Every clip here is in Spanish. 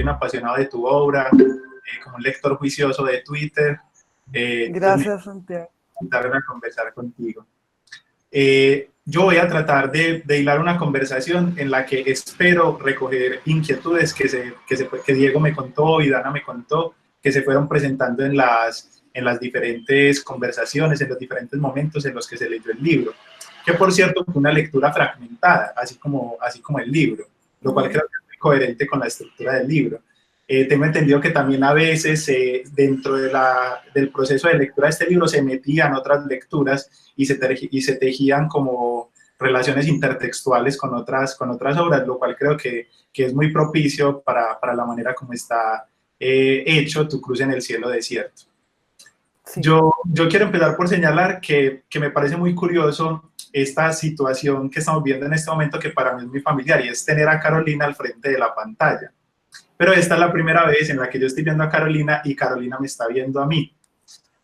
un apasionado de tu obra, como un lector juicioso de Twitter. Entonces me Gracias, Santiago. invitaron a conversar contigo. Yo voy a tratar de hilar una conversación en la que espero recoger inquietudes que Diego me contó y Dana me contó, que se fueron presentando en las diferentes conversaciones, en los diferentes momentos en los que se leyó el libro, que por cierto fue una lectura fragmentada, así como el libro, lo cual creo que es muy coherente con la estructura del libro. Tengo entendido que también a veces dentro del proceso de lectura de este libro se metían otras lecturas y se tejían como relaciones intertextuales con otras obras, lo cual creo que es muy propicio para la manera como está hecho Tu Cruz en el Cielo Desierto. Sí. Yo quiero empezar por señalar que me parece muy curioso esta situación que estamos viendo en este momento, que para mí es muy familiar, y es tener a Carolina al frente de la pantalla. Pero esta es la primera vez en la que yo estoy viendo a Carolina y Carolina me está viendo a mí.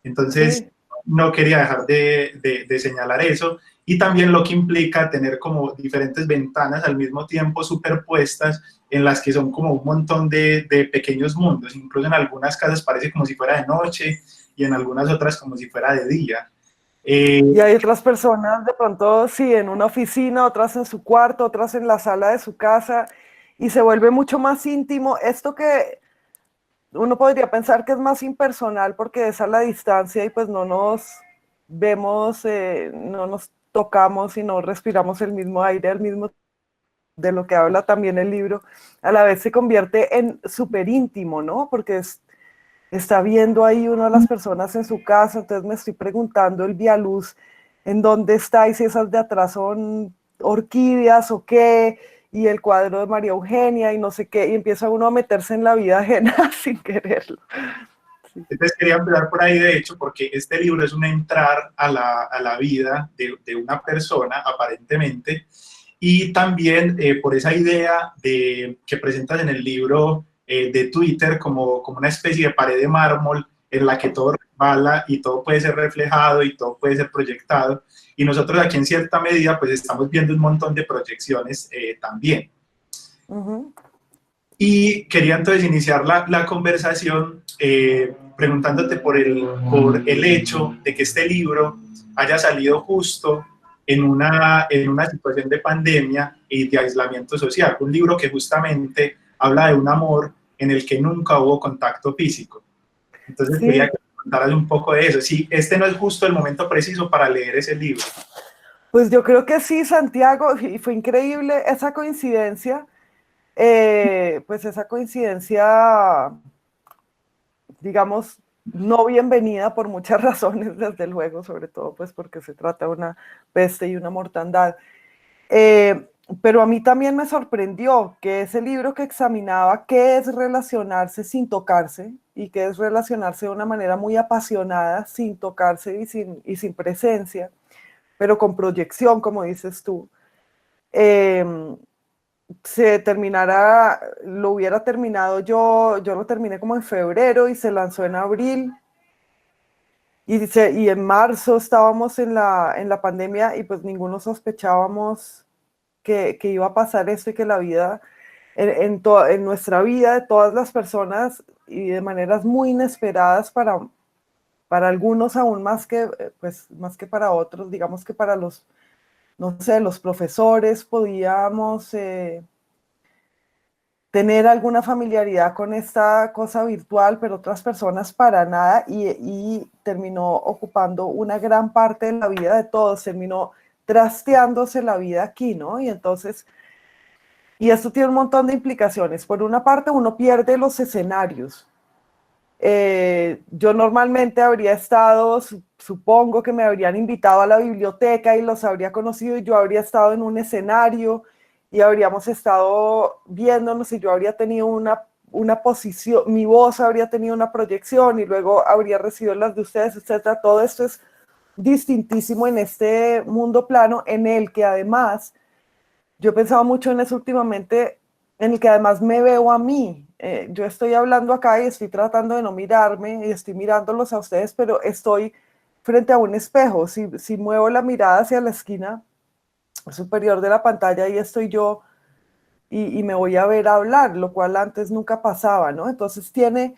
Entonces, Sí. no quería dejar de señalar eso, y también lo que implica tener como diferentes ventanas al mismo tiempo superpuestas, en las que son como un montón de pequeños mundos. Incluso en algunas casas parece como si fuera de noche y en algunas otras como si fuera de día. Y hay otras personas de pronto, sí, en una oficina, otras en su cuarto, otras en la sala de su casa, y se vuelve mucho más íntimo. Esto que uno podría pensar que es más impersonal porque es a la distancia y pues no nos vemos, no nos tocamos y no respiramos el mismo aire al mismo, de lo que habla también el libro, a la vez se convierte en súper íntimo, ¿no? Porque está viendo ahí una de las personas en su casa, entonces me estoy preguntando el Vialuz en dónde está y si esas de atrás son orquídeas o qué, y el cuadro de María Eugenia y no sé qué, y empieza uno a meterse en la vida ajena sin quererlo. Sí. Entonces quería empezar por ahí, de hecho, porque este libro es un entrar a la vida de una persona, aparentemente, y también por esa idea que presentas en el libro de Twitter como una especie de pared de mármol en la que todo resbala y todo puede ser reflejado y todo puede ser proyectado, y nosotros aquí en cierta medida pues estamos viendo un montón de proyecciones también. Ujú. Y quería entonces iniciar la conversación preguntándote por el hecho de que este libro haya salido justo en una situación de pandemia y de aislamiento social. Un libro que justamente habla de un amor en el que nunca hubo contacto físico. Entonces quería Sí, que me contaras un poco de eso. Sí, este no es justo el momento preciso para leer ese libro. pues yo creo que sí, Santiago, y fue increíble esa coincidencia, pues esa coincidencia, digamos, no bienvenida por muchas razones, desde luego, sobre todo pues porque se trata de una peste y una mortandad. Eh, pero a mí también me sorprendió que ese libro que examinaba qué es relacionarse sin tocarse y qué es relacionarse de una manera muy apasionada sin tocarse y sin presencia, pero con proyección, como dices tú, eh, se terminara, lo hubiera terminado yo lo terminé como en febrero y se lanzó en abril. Y en marzo estábamos en la pandemia y pues ninguno sospechábamos que iba a pasar esto y que la vida, en nuestra vida de todas las personas y de maneras muy inesperadas para algunos aún más que, pues, más que para otros, digamos que para los, no sé, los profesores podíamos tener alguna familiaridad con esta cosa virtual, pero otras personas para nada y terminó ocupando una gran parte de la vida de todos, terminó trasteándose la vida aquí, ¿no? Y entonces, y esto tiene un montón de implicaciones. Por una parte, uno pierde los escenarios. Yo normalmente habría estado, supongo que me habrían invitado a la biblioteca y los habría conocido y yo habría estado en un escenario y habríamos estado viéndonos y yo habría tenido una posición, mi voz habría tenido una proyección y luego habría recibido las de ustedes, etcétera. Todo esto es distintísimo en este mundo plano en el que además yo he pensado mucho en eso últimamente, en el que además me veo a mí. Yo estoy hablando acá y estoy tratando de no mirarme y estoy mirándolos a ustedes, pero estoy frente a un espejo. Si muevo la mirada hacia la esquina superior de la pantalla, ahí estoy yo y me voy a ver hablar, lo cual antes nunca pasaba, ¿no? Entonces tiene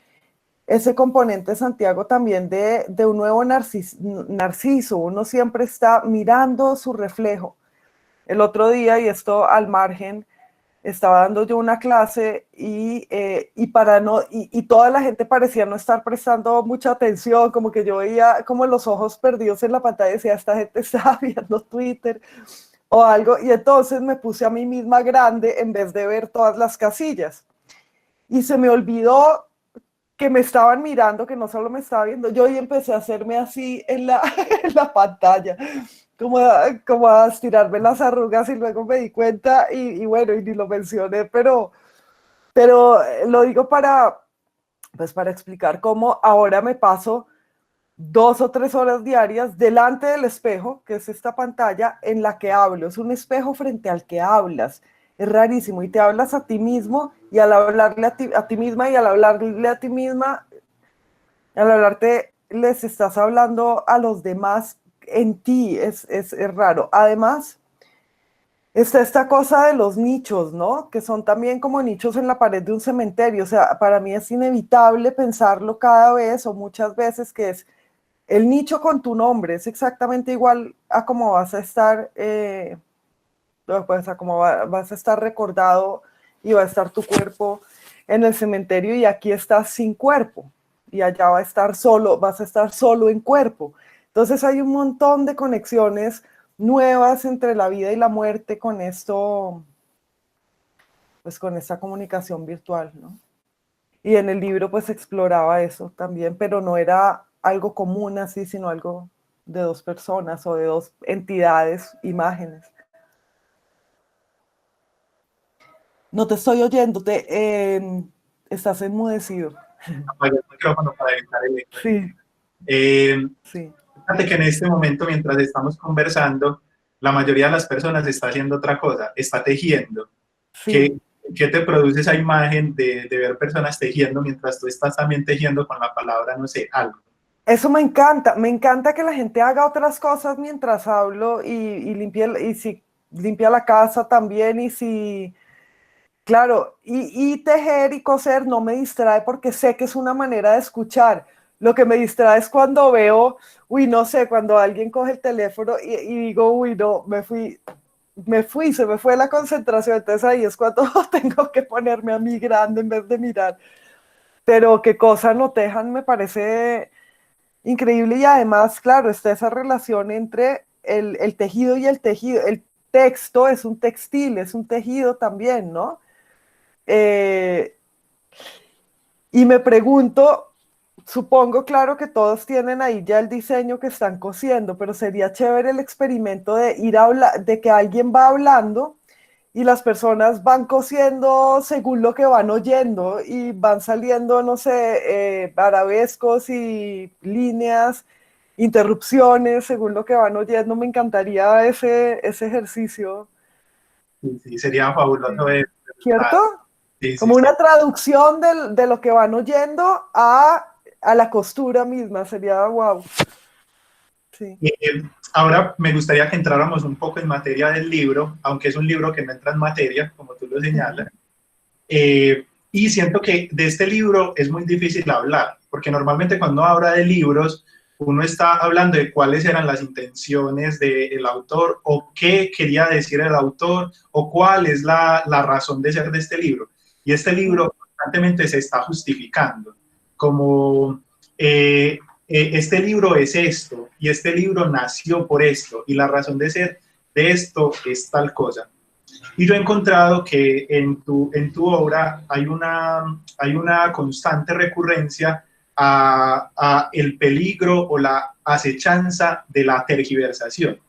ese componente, Santiago, también de un nuevo narciso. Uno siempre está mirando su reflejo. El otro día, y esto al margen, estaba dando yo una clase y toda la gente parecía no estar prestando mucha atención, como que yo veía como los ojos perdidos en la pantalla y decía, esta gente estaba viendo Twitter o algo, y entonces me puse a mí misma grande en vez de ver todas las casillas. Y se me olvidó que me estaban mirando, que no solo me estaba viendo yo, y empecé a hacerme así en la, en la pantalla, como a estirarme las arrugas, y luego me di cuenta y bueno, y ni lo mencioné, pero lo digo pues para explicar cómo ahora me paso 2 o 3 horas diarias delante del espejo, que es esta pantalla en la que hablo. Es un espejo frente al que hablas. Es rarísimo. Y te hablas a ti mismo y al hablarle a ti misma y al hablarle a ti misma, al hablarte, les estás hablando a los demás en ti. Es raro. Además, está esta cosa de los nichos, ¿no? Que son también como nichos en la pared de un cementerio. O sea, para mí es inevitable pensarlo cada vez o muchas veces que es el nicho con tu nombre, es exactamente igual a cómo vas a estar, pues a cómo vas a estar recordado y va a estar tu cuerpo en el cementerio y aquí estás sin cuerpo y allá va a estar solo, vas a estar solo en cuerpo. Entonces hay un montón de conexiones nuevas entre la vida y la muerte con esto, pues con esta comunicación virtual, ¿no? Y en el libro pues exploraba eso también, pero no era algo común así, sino algo de dos personas o de dos entidades, imágenes. No te estoy oyendo, estás enmudecido. Apagué el micrófono para evitar el eco. Sí, Eh, sí, Fíjate que en este momento, mientras estamos conversando, la mayoría de las personas está haciendo otra cosa, está tejiendo. ¿Qué, sí. qué te produce esa imagen de ver personas tejiendo mientras tú estás también tejiendo con la palabra, no sé, algo? Eso me encanta que la gente haga otras cosas mientras hablo y limpie, y si limpia la casa también y si, claro, y tejer y coser no me distrae porque sé que es una manera de escuchar. Lo que me distrae es cuando veo, uy, no sé, cuando alguien coge el teléfono y digo, uy, no, se me fue la concentración. Entonces ahí es cuando tengo que ponerme a mí grande en vez de mirar. Pero qué cosa no tejan me parece increíble y además, claro, está esa relación entre el tejido y el tejido. El texto es un textil, es un tejido también, ¿no? Eh, y me pregunto, supongo, claro, que todos tienen ahí ya el diseño que están cosiendo, pero sería chévere el experimento de ir a hablar, de que alguien va hablando y las personas van cosiendo según lo que van oyendo y van saliendo, no sé, arabescos y líneas, interrupciones según lo que van oyendo. Me encantaría ese ejercicio. Sí, sí, sería fabuloso Sí. ver. ¿Cierto? Sí, sí, Como sí. una traducción de lo que van oyendo a la costura misma, sería wow. Sí. Ahora me gustaría que entráramos un poco en materia del libro, aunque es un libro que no entra en materia, como tú lo señalas. Y siento que de este libro es muy difícil hablar, porque normalmente cuando habla de libros, uno está hablando de cuáles eran las intenciones del autor o qué quería decir el autor o cuál es la razón de ser de este libro. Y este libro constantemente se está justificando como este libro es esto y este libro nació por esto y la razón de ser de esto es tal cosa. Y yo he encontrado que en tu obra hay una constante recurrencia a el peligro o la acechanza de la tergiversación.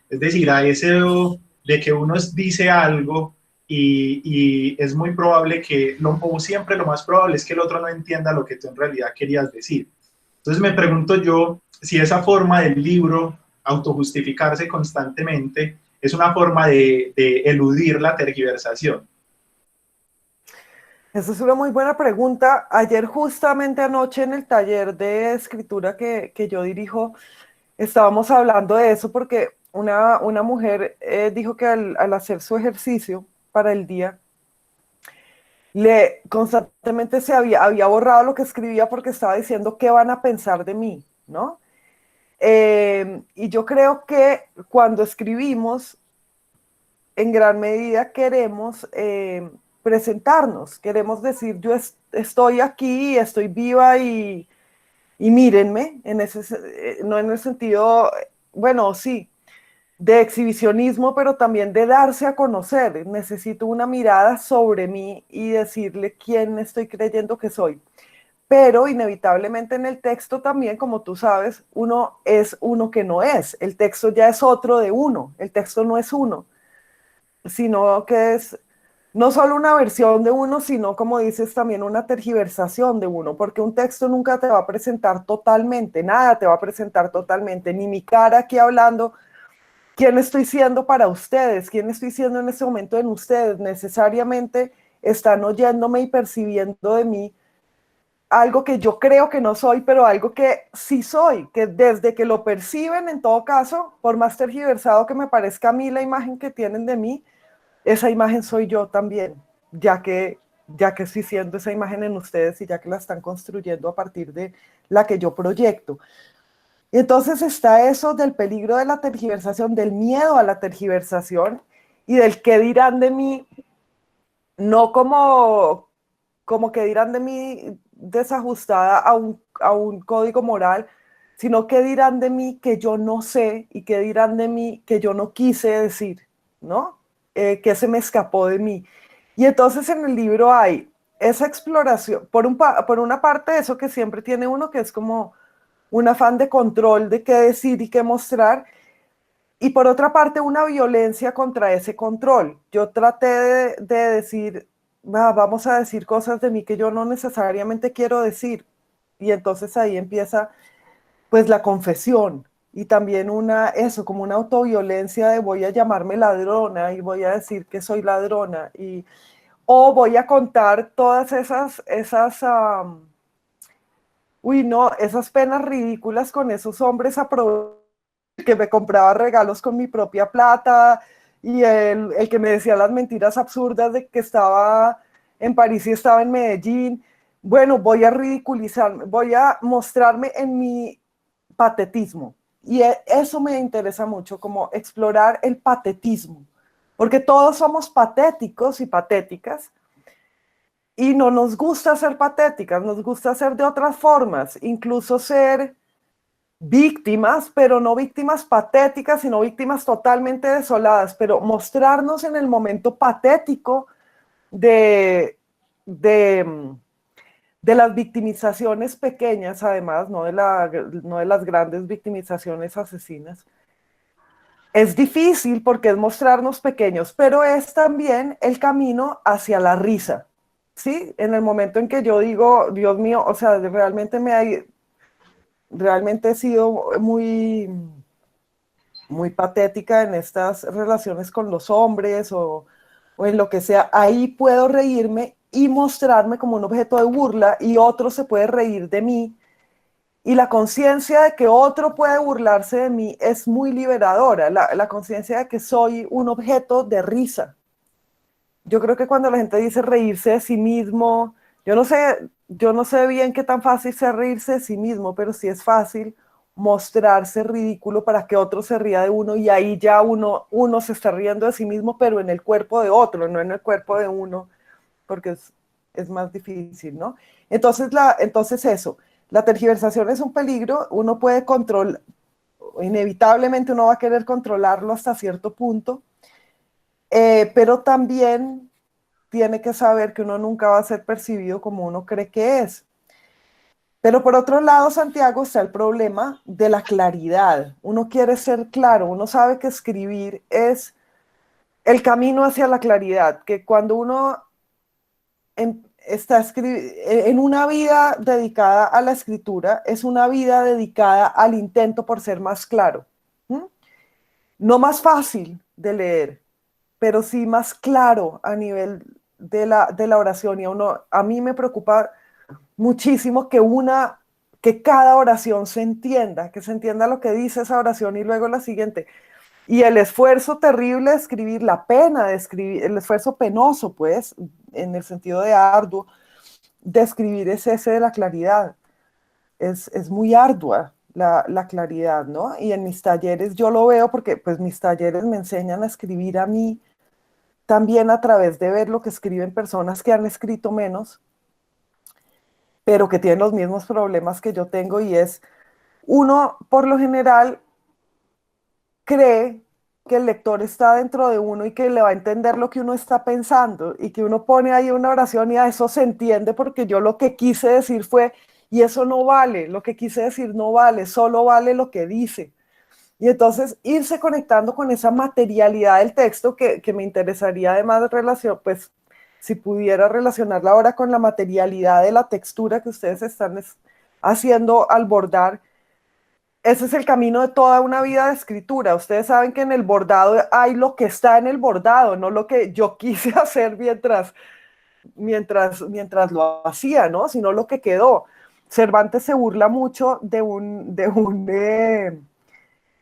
Es decir, a eso de que uno dice algo y es muy probable que, o siempre lo más probable es que el otro no entienda lo que tú en realidad querías decir. Entonces me pregunto yo si esa forma del libro autojustificarse constantemente es una forma de eludir la tergiversación. Esa es una muy buena pregunta. Ayer, justamente anoche, en el taller de escritura que yo dirijo, estábamos hablando de eso porque una mujer dijo que al hacer su ejercicio para el día, constantemente había borrado lo que escribía porque estaba diciendo qué van a pensar de mí, ¿no? Y yo creo que cuando escribimos, en gran medida queremos presentarnos, queremos decir, yo estoy aquí, estoy viva y mírenme, no en el sentido, bueno, sí, de exhibicionismo, pero también de darse a conocer. Necesito una mirada sobre mí y decirle quién estoy creyendo que soy. Pero inevitablemente en el texto también, como tú sabes, uno es uno que no es. El texto ya es otro de uno. El texto no es uno, sino que es no solo una versión de uno, sino, como dices, también una tergiversación de uno, porque un texto nunca te va a presentar totalmente, nada te va a presentar totalmente, ni mi cara aquí hablando, quién estoy siendo para ustedes, quién estoy siendo en este momento en ustedes, necesariamente están oyéndome y percibiendo de mí algo que yo creo que no soy, pero algo que sí soy, que desde que lo perciben, en todo caso, por más tergiversado que me parezca a mí la imagen que tienen de mí, esa imagen soy yo también, ya que estoy siendo esa imagen en ustedes y ya que la están construyendo a partir de la que yo proyecto. Y entonces está eso del peligro de la tergiversación, del miedo a la tergiversación y del qué dirán de mí, no como que dirán de mí desajustada a un código moral, sino que dirán de mí que yo no sé y que dirán de mí que yo no quise decir, ¿no? Que se me escapó de mí. Y entonces en el libro hay esa exploración, por una parte eso que siempre tiene uno, que es como un afán de control de qué decir y qué mostrar, y por otra parte una violencia contra ese control. Yo traté de decir, vamos a decir cosas de mí que yo no necesariamente quiero decir, y entonces ahí empieza pues la confesión y también eso, como una autoviolencia de voy a llamarme ladrona y voy a decir que soy ladrona o voy a contar todas esas penas ridículas con esos hombres que me compraba regalos con mi propia plata y el que me decía las mentiras absurdas de que estaba en París y estaba en Medellín. Bueno, voy a ridiculizarme, voy a mostrarme en mi patetismo. Y eso me interesa mucho, como explorar el patetismo, porque todos somos patéticos y patéticas, y no nos gusta ser patéticas, nos gusta ser de otras formas, incluso ser víctimas, pero no víctimas patéticas, sino víctimas totalmente desoladas, pero mostrarnos en el momento patético de, de, de las victimizaciones pequeñas, además, no de las grandes victimizaciones asesinas. Es difícil porque es mostrarnos pequeños, pero es también el camino hacia la risa, ¿sí? En el momento en que yo digo, Dios mío, o sea, realmente he sido muy patética en estas relaciones con los hombres o en lo que sea, ahí puedo reírme y mostrarme como un objeto de burla y otro se puede reír de mí. Y la conciencia de que otro puede burlarse de mí es muy liberadora, la conciencia de que soy un objeto de risa. Yo creo que cuando la gente dice reírse de sí mismo, yo no sé bien qué tan fácil sea reírse de sí mismo, pero sí es fácil mostrarse ridículo para que otro se ría de uno y ahí ya uno se está riendo de sí mismo, pero en el cuerpo de otro, no en el cuerpo de uno, porque es más difícil, ¿no? Entonces eso, la tergiversación es un peligro, uno puede controlar, inevitablemente uno va a querer controlarlo hasta cierto punto, pero también tiene que saber que uno nunca va a ser percibido como uno cree que es. Pero por otro lado, Santiago, está el problema de la claridad. Uno quiere ser claro, uno sabe que escribir es el camino hacia la claridad, que cuando uno está en una vida dedicada a la escritura, es una vida dedicada al intento por ser más claro. ¿Mm? No más fácil de leer, pero sí más claro a nivel de la oración. Y a mí me preocupa muchísimo que cada oración se entienda, que se entienda lo que dice esa oración y luego la siguiente. Y el esfuerzo terrible de escribir, la pena de escribir, el esfuerzo penoso, pues, en el sentido de arduo, de escribir es ese de la claridad. Es muy ardua la claridad, ¿no? Y en mis talleres yo lo veo porque pues mis talleres me enseñan a escribir a mí también a través de ver lo que escriben personas que han escrito menos, pero que tienen los mismos problemas que yo tengo y es, uno por lo general cree que el lector está dentro de uno y que le va a entender lo que uno está pensando y que uno pone ahí una oración y a eso se entiende porque yo lo que quise decir fue, y eso no vale, lo que quise decir no vale, solo vale lo que dice. Y entonces irse conectando con esa materialidad del texto que me interesaría además relación, pues si pudiera relacionarla ahora con la materialidad de la textura que ustedes están haciendo al bordar. Ese es el camino de toda una vida de escritura. Ustedes saben que en el bordado hay lo que está en el bordado, no lo que yo quise hacer mientras lo hacía, ¿no? Sino lo que quedó. Cervantes se burla mucho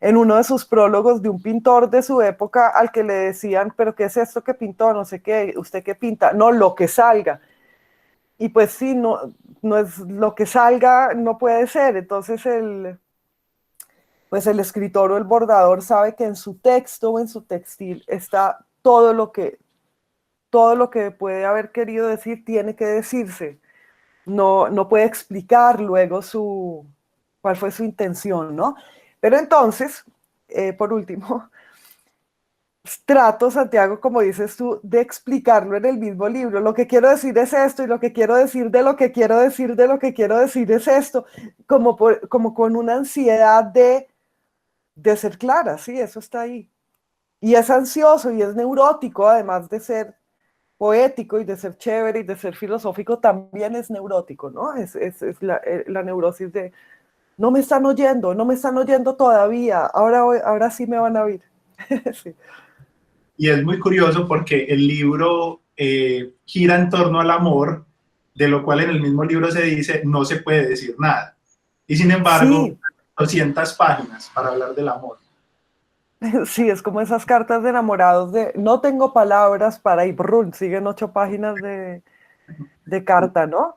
en uno de sus prólogos de un pintor de su época al que le decían, pero ¿qué es esto que pintó? No sé qué, ¿usted qué pinta? No, lo que salga. Y pues sí, no es lo que salga, no puede ser. Entonces pues el escritor o el bordador sabe que en su texto o en su textil está todo lo que puede haber querido decir tiene que decirse. No puede explicar luego cuál fue su intención, ¿no? Pero entonces, por último, trato, Santiago, como dices tú, de explicarlo en el mismo libro. Lo que quiero decir es esto y lo que quiero decir de lo que quiero decir de lo que quiero decir es esto, como con una ansiedad de ser clara, sí, eso está ahí. Y es ansioso y es neurótico, además de ser poético y de ser chévere y de ser filosófico, también es neurótico, ¿no? Es la neurosis de, no me están oyendo, no me están oyendo todavía, ahora sí me van a oír. Sí. Y es muy curioso porque el libro gira en torno al amor, de lo cual en el mismo libro se dice no se puede decir nada. Y sin embargo, Sí, 200 páginas para hablar del amor. sí, es como esas cartas de enamorados de no tengo palabras para ir, brun, siguen 8 páginas de carta, ¿no?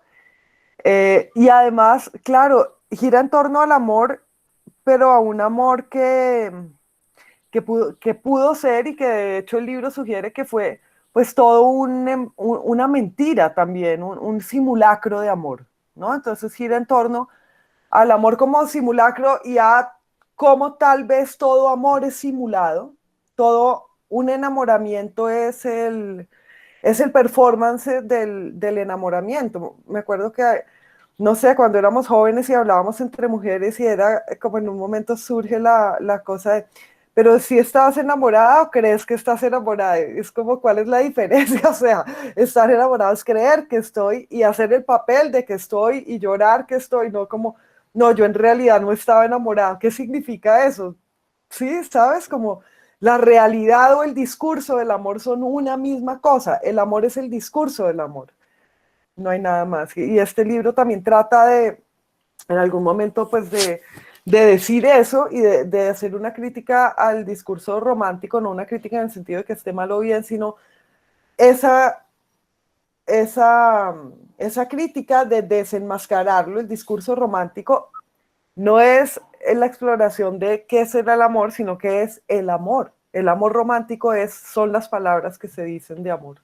Y además, claro, gira en torno al amor, pero a un amor que pudo ser y que de hecho el libro sugiere que fue pues todo una mentira también, un simulacro de amor, ¿no? Entonces gira en torno al amor como simulacro y a cómo tal vez todo amor es simulado, todo un enamoramiento es el performance del enamoramiento. Me acuerdo que, no sé, cuando éramos jóvenes y hablábamos entre mujeres y era como en un momento surge la cosa de, pero si estás enamorada o crees que estás enamorada, es como cuál es la diferencia, o sea, estar enamorado es creer que estoy y hacer el papel de que estoy y llorar que estoy, no como, no, yo en realidad no estaba enamorada. ¿Qué significa eso? Sí, ¿sabes? Como la realidad o el discurso del amor son una misma cosa. El amor es el discurso del amor. No hay nada más. Y este libro también trata en algún momento, pues de decir eso y de hacer una crítica al discurso romántico, no una crítica en el sentido de que esté mal o bien, sino esa, esa, esa crítica de desenmascararlo, el discurso romántico, no es la exploración de qué será el amor, sino que es el amor. El amor romántico son las palabras que se dicen de amor,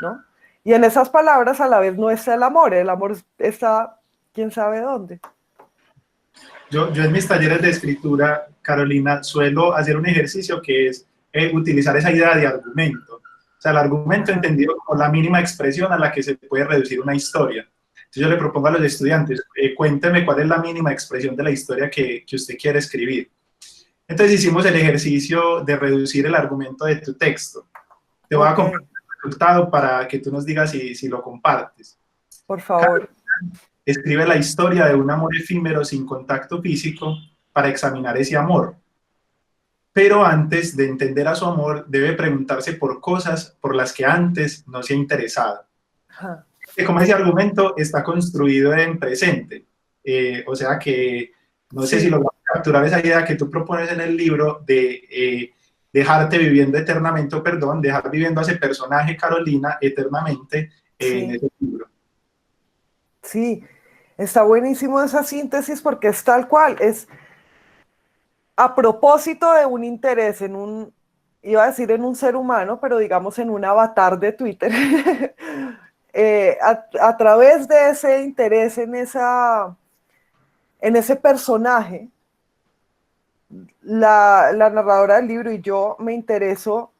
¿no? Y en esas palabras a la vez no está el amor está quién sabe dónde. Yo en mis talleres de escritura, Carolina, suelo hacer un ejercicio que es utilizar esa idea de argumento. O sea, el argumento Ajá. entendido como la mínima expresión a la que se puede reducir una historia. Entonces yo le propongo a los estudiantes, cuénteme cuál es la mínima expresión de la historia que usted quiere escribir. Entonces hicimos el ejercicio de reducir el argumento de tu texto. Te voy a Ok, compartir el resultado para que tú nos digas si lo compartes. por favor. Escribe la historia de un amor efímero sin contacto físico para examinar ese amor. Pero antes de entender a su amor, debe preguntarse por cosas por las que antes no se ha interesado. Ajá. Como ese argumento está construido en presente, o sea que no sé si Sí, logramos capturar esa idea que tú propones en el libro de dejarte viviendo eternamente, o perdón, dejar viviendo a ese personaje, Carolina, eternamente en Sí, ese libro. sí, está buenísimo esa síntesis porque es tal cual, es a propósito de un interés en un, iba a decir en un ser humano, pero digamos en un avatar de Twitter, a través de ese interés en ese personaje, la narradora del libro y yo me intereso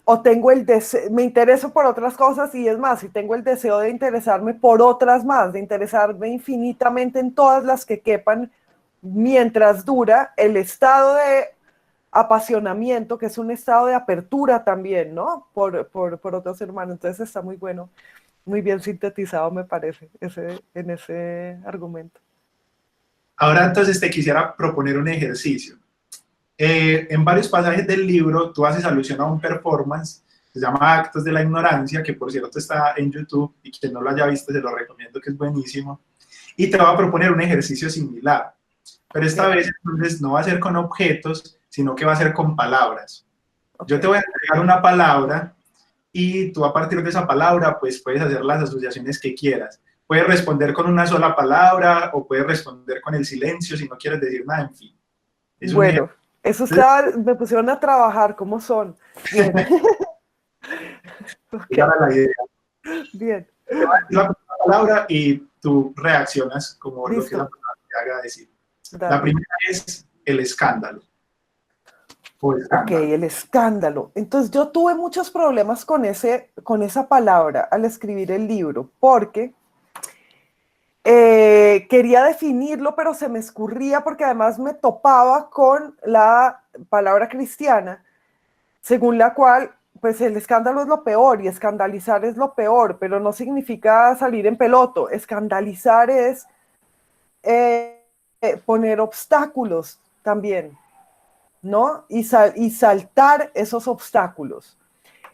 o tengo el deseo, me intereso por otras cosas y es más, y tengo el deseo de interesarme por otras más, de interesarme infinitamente en todas las que quepan mientras dura el estado de apasionamiento, que es un estado de apertura también, ¿no? Por otro ser humano. Entonces está muy bueno, muy bien sintetizado, me parece, en ese argumento. Ahora entonces te quisiera proponer un ejercicio. En varios pasajes del libro tú haces alusión a un performance, se llama Actos de la Ignorancia, que por cierto está en YouTube y quien no lo haya visto se lo recomiendo, que es buenísimo. Y te voy a proponer un ejercicio similar, pero esta Bien, vez entonces no va a ser con objetos, sino que va a ser con palabras. ok. Yo te voy a entregar una palabra y tú a partir de esa palabra pues puedes hacer las asociaciones que quieras. Puedes responder con una sola palabra o puedes responder con el silencio si no quieres decir nada, en fin. Es un Bueno, ejemplo. eso está, me pusieron a trabajar, ¿cómo son? Bien, ok, Esa era la idea. bien, Te voy a decir la palabra y tú reaccionas como lo que esa listo, palabra te haga decir. La dale. primera es el escándalo o Ok, escándalo. el escándalo. Entonces yo tuve muchos problemas con esa palabra al escribir el libro, porque quería definirlo, pero se me escurría porque además me topaba con la palabra cristiana, según la cual, pues el escándalo es lo peor y escandalizar es lo peor, pero no significa salir en peloto. Escandalizar es poner obstáculos también, ¿no? Y saltar esos obstáculos.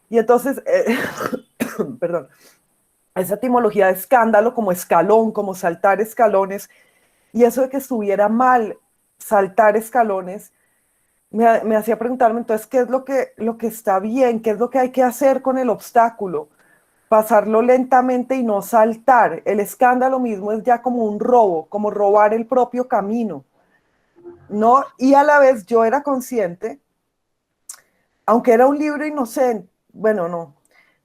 Y entonces, perdón, esa etimología de escándalo como escalón, como saltar escalones, y eso de que estuviera mal saltar escalones, me hacía preguntarme entonces qué es lo que está bien, qué es lo que hay que hacer con el obstáculo, pasarlo lentamente y no saltar. El escándalo mismo es ya como un robo, como robar el propio camino, ¿no? Y a la vez yo era consciente, aunque era un libro inocente, bueno, no,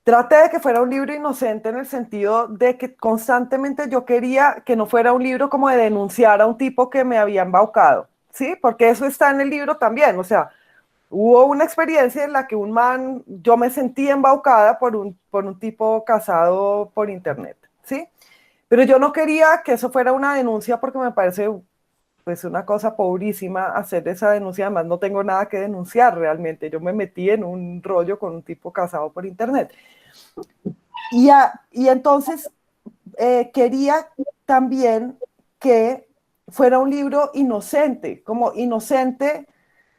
traté de que fuera un libro inocente en el sentido de que constantemente yo quería que no fuera un libro como de denunciar a un tipo que me había embaucado, ¿sí? Porque eso está en el libro también, o sea, hubo una experiencia en la que un man, yo me sentí embaucada por un tipo casado por internet, ¿sí? Pero yo no quería que eso fuera una denuncia porque me parece pues una cosa pobrísima hacer esa denuncia, además no tengo nada que denunciar realmente, yo me metí en un rollo con un tipo casado por internet. Y entonces quería también que fuera un libro inocente, como inocente,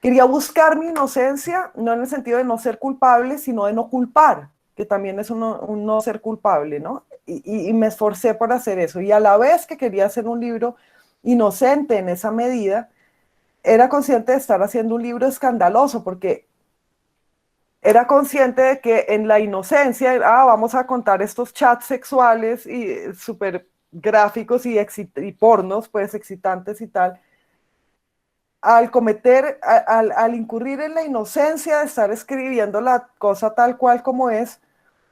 quería buscar mi inocencia, no en el sentido de no ser culpable, sino de no culpar, que también es un no ser culpable, ¿no? Y me esforcé por hacer eso. Y a la vez que quería hacer un libro inocente en esa medida, era consciente de estar haciendo un libro escandaloso, porque era consciente de que en la inocencia, vamos a contar estos chats sexuales y súper gráficos y pornos, pues excitantes y tal, al cometer, al incurrir en la inocencia de estar escribiendo la cosa tal cual como es,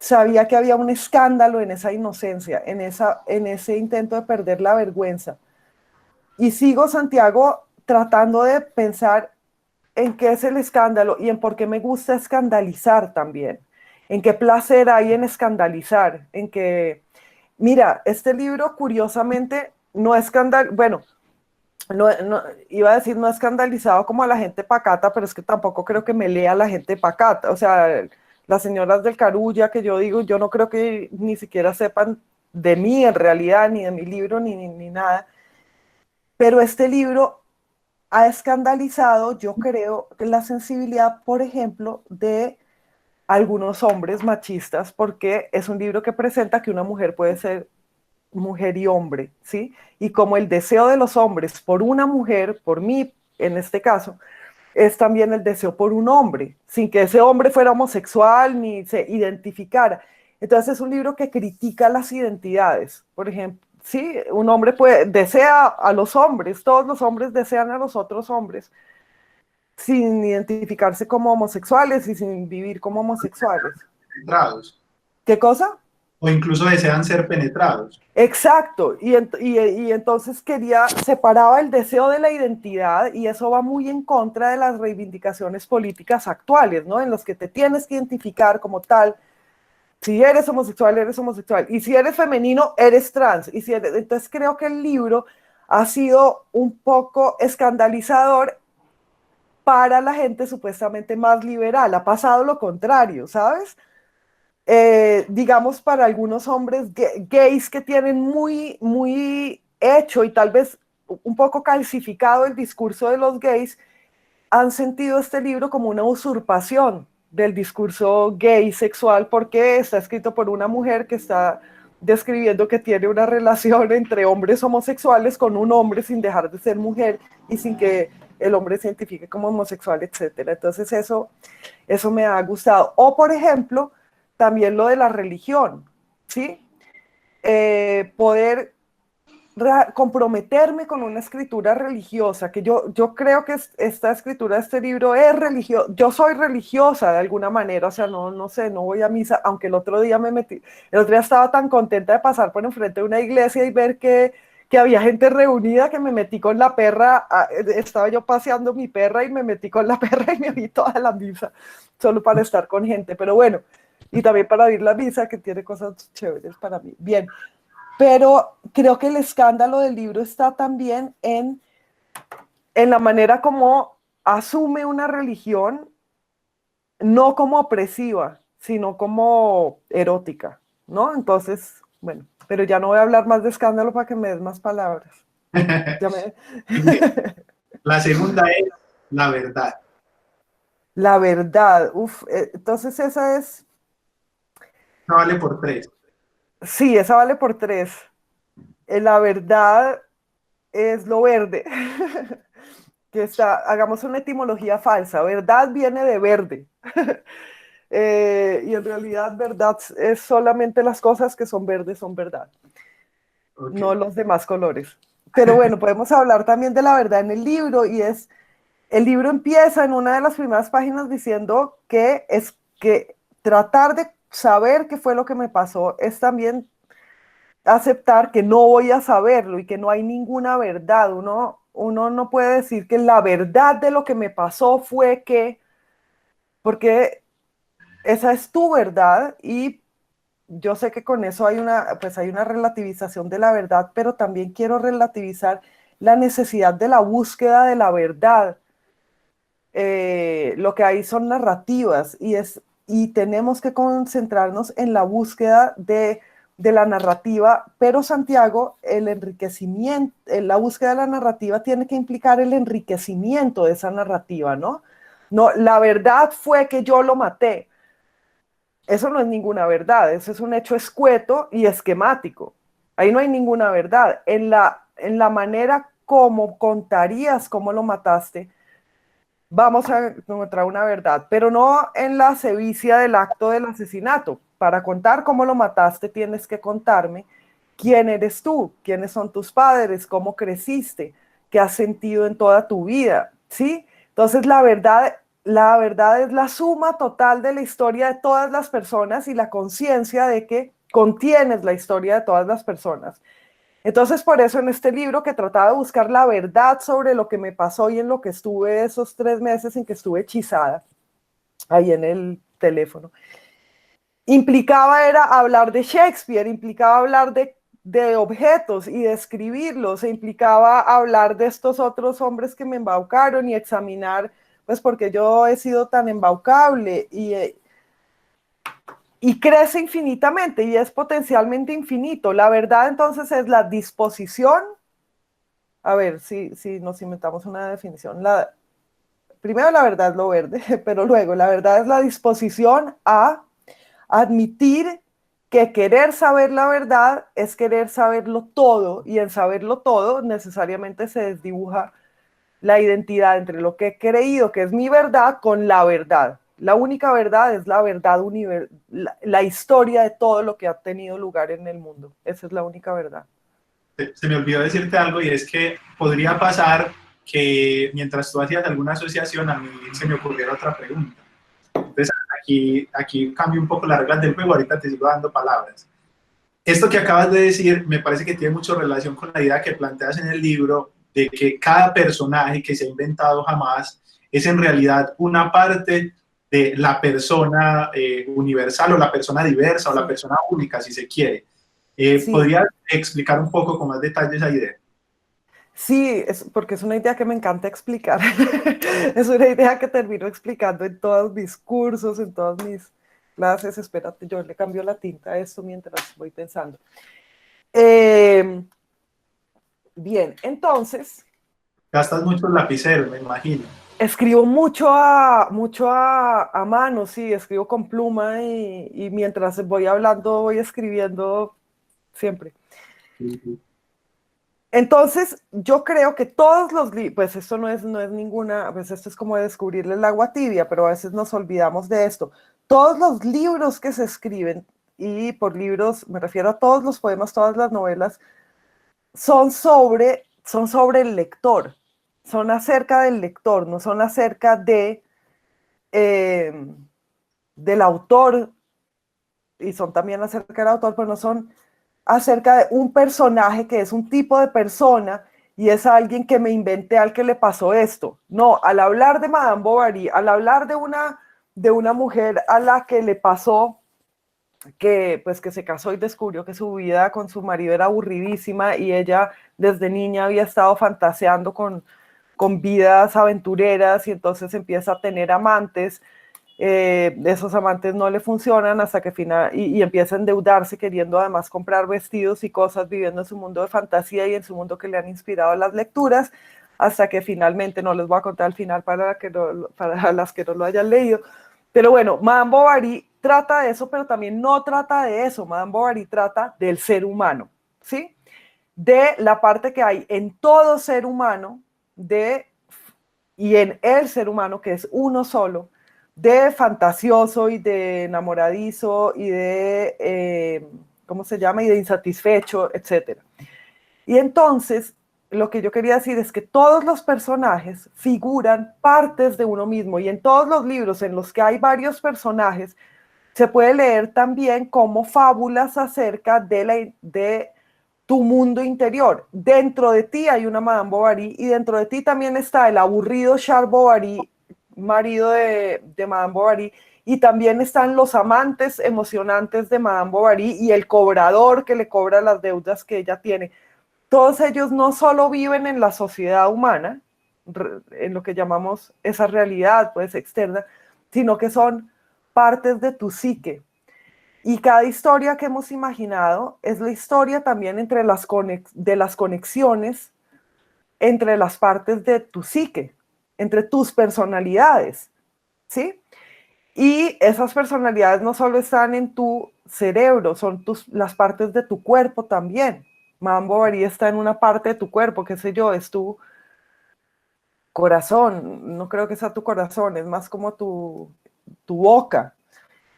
sabía que había un escándalo en esa inocencia, en ese intento de perder la vergüenza. Y sigo, Santiago, tratando de pensar en qué es el escándalo y en por qué me gusta escandalizar también. En qué placer hay en escandalizar, en que, mira, este libro curiosamente no es bueno, iba a decir no escandalizado como a la gente pacata, pero es que tampoco creo que me lea la gente pacata. O sea, las señoras del Carulla que yo digo, yo no creo que ni siquiera sepan de mí en realidad, ni de mi libro, ni nada. Pero este libro ha escandalizado, yo creo, la sensibilidad, por ejemplo, de algunos hombres machistas, porque es un libro que presenta que una mujer puede ser mujer y hombre, ¿sí? Y como el deseo de los hombres por una mujer, por mí en este caso, es también el deseo por un hombre, sin que ese hombre fuera homosexual ni se identificara. Entonces es un libro que critica las identidades. Por ejemplo, sí, un hombre desea a los hombres, todos los hombres desean a los otros hombres, sin identificarse como homosexuales y sin vivir como homosexuales. Penetrados. ¿Qué cosa? O incluso desean ser penetrados. Exacto, y entonces separaba el deseo de la identidad y eso va muy en contra de las reivindicaciones políticas actuales, ¿no? En los que te tienes que identificar como tal. Si eres homosexual, eres homosexual. Y si eres femenino, eres trans. Entonces creo que el libro ha sido un poco escandalizador para la gente supuestamente más liberal. Ha pasado lo contrario, ¿sabes? Digamos, para algunos hombres gays que tienen muy, muy hecho y tal vez un poco calcificado el discurso de los gays, han sentido este libro como una usurpación del discurso gay sexual porque está escrito por una mujer que está describiendo que tiene una relación entre hombres homosexuales con un hombre sin dejar de ser mujer y sin que el hombre se identifique como homosexual, etcétera. Entonces eso me ha gustado. O, por ejemplo, también lo de la religión, ¿sí? Poder comprometerme con una escritura religiosa, que yo creo que esta escritura, este libro es religioso, yo soy religiosa de alguna manera, o sea, no sé, no voy a misa, aunque el otro día estaba tan contenta de pasar por enfrente de una iglesia y ver que había gente reunida que me metí con la perra, estaba yo paseando mi perra y me metí con la perra y me vi toda la misa, solo para estar con gente, pero bueno, y también para oír la misa, que tiene cosas chéveres para mí. Bien, pero creo que el escándalo del libro está también en la manera como asume una religión, no como opresiva, sino como erótica, ¿no? Entonces, bueno, pero ya no voy a hablar más de escándalo para que me des más palabras. Ya me... La segunda es la verdad. La verdad, entonces esa es, No vale por 3. sí, esa vale por 3. La verdad es lo verde. Hagamos una etimología falsa, verdad viene de verde. Y en realidad verdad es solamente las cosas que son verdes son verdad, no Okay. los demás colores. Pero bueno, podemos hablar también de la verdad en el libro el libro empieza en una de las primeras páginas diciendo que tratar de saber qué fue lo que me pasó es también aceptar que no voy a saberlo y que no hay ninguna verdad. Uno no puede decir que la verdad de lo que me pasó fue que, porque esa es tu verdad y yo sé que con eso pues hay una relativización de la verdad, pero también quiero relativizar la necesidad de la búsqueda de la verdad. Lo que hay son narrativas y tenemos que concentrarnos en la búsqueda de la narrativa, pero Santiago, el enriquecimiento, la búsqueda de la narrativa tiene que implicar el enriquecimiento de esa narrativa, ¿no? No, la verdad fue que yo lo maté. Eso no es ninguna verdad, eso es un hecho escueto y esquemático. Ahí no hay ninguna verdad. En la manera como contarías cómo lo mataste, vamos a encontrar una verdad, pero no en la sevicia del acto del asesinato. Para contar cómo lo mataste, tienes que contarme quién eres tú, quiénes son tus padres, cómo creciste, qué has sentido en toda tu vida, ¿sí? Entonces la verdad es la suma total de la historia de todas las personas y la conciencia de que contienes la historia de todas las personas. Entonces, por eso en este libro que trataba de buscar la verdad sobre lo que me pasó y en lo que estuve esos 3 meses en que estuve hechizada, ahí en el teléfono, era hablar de Shakespeare, implicaba hablar de objetos y describirlos, e implicaba hablar de estos otros hombres que me embaucaron y examinar, pues porque yo he sido tan embaucable y crece infinitamente y es potencialmente infinito. La verdad entonces es la disposición. A ver, si nos inventamos una definición. Primero, la verdad es lo verde, pero luego, la verdad es la disposición a admitir que querer saber la verdad es querer saberlo todo, y en saberlo todo necesariamente se desdibuja la identidad entre lo que he creído que es mi verdad con la verdad. La única verdad es la verdad la historia de todo lo que ha tenido lugar en el mundo. Esa es la única verdad. Se me olvidó decirte algo y es que podría pasar que mientras tú hacías alguna asociación a mí se me ocurriera otra pregunta. Entonces aquí cambio un poco las reglas del juego, ahorita te sigo dando palabras. Esto que acabas de decir me parece que tiene mucha relación con la idea que planteas en el libro de que cada personaje que se ha inventado jamás es en realidad una parte de la persona universal o la persona diversa o la persona única, si se quiere. Sí. ¿Podrías explicar un poco con más detalle esa idea? Sí, porque es una idea que me encanta explicar. Es una idea que termino explicando en todos mis cursos, en todas mis clases. Espérate, yo le cambio la tinta a esto mientras voy pensando. Bien, entonces, Gastas muchos lapiceros, me imagino. escribo mucho a mano, sí, escribo con pluma y mientras voy hablando voy escribiendo siempre. Sí, sí. Entonces, yo creo que todos los libros, pues esto no es ninguna, pues esto es como descubrirle el agua tibia, pero a veces nos olvidamos de esto. Todos los libros que se escriben, y por libros me refiero a todos los poemas, todas las novelas, son sobre el lector, son acerca del lector, no son acerca eh, del autor, y son también acerca del autor, pero no son acerca de un personaje que es un tipo de persona y es alguien que me inventé al que le pasó esto. No, al hablar de Madame Bovary, al hablar de una mujer a la que le pasó que pues que se casó y descubrió que su vida con su marido era aburridísima y ella desde niña había estado fantaseando con vidas aventureras y entonces empieza a tener amantes. Esos amantes no le funcionan hasta que y empieza a endeudarse queriendo además comprar vestidos y cosas, viviendo en su mundo de fantasía y en su mundo que le han inspirado las lecturas, hasta que finalmente, no les voy a contar el final para las que no lo hayan leído, pero bueno, Madame Bovary trata de eso, pero también no trata de eso. Madame Bovary trata del ser humano, ¿sí? De la parte que hay en todo ser humano, y en el ser humano, que es uno solo, de fantasioso y de enamoradizo y ¿cómo se llama? Y de insatisfecho, etc. Y entonces, lo que yo quería decir es que todos los personajes figuran partes de uno mismo y en todos los libros en los que hay varios personajes, se puede leer también como fábulas acerca de tu mundo interior. Dentro de ti hay una Madame Bovary y dentro de ti también está el aburrido Charles Bovary, marido de Madame Bovary, y también están los amantes emocionantes de Madame Bovary y el cobrador que le cobra las deudas que ella tiene. Todos ellos no solo viven en la sociedad humana, en lo que llamamos esa realidad pues externa, sino que son partes de tu psique. Y cada historia que hemos imaginado es la historia también de las conexiones entre las partes de tu psique, entre tus personalidades, ¿sí? Y esas personalidades no solo están en tu cerebro, son las partes de tu cuerpo también. Madame Bovary está en una parte de tu cuerpo, qué sé yo, es tu corazón, no creo que sea tu corazón, es más como tu boca.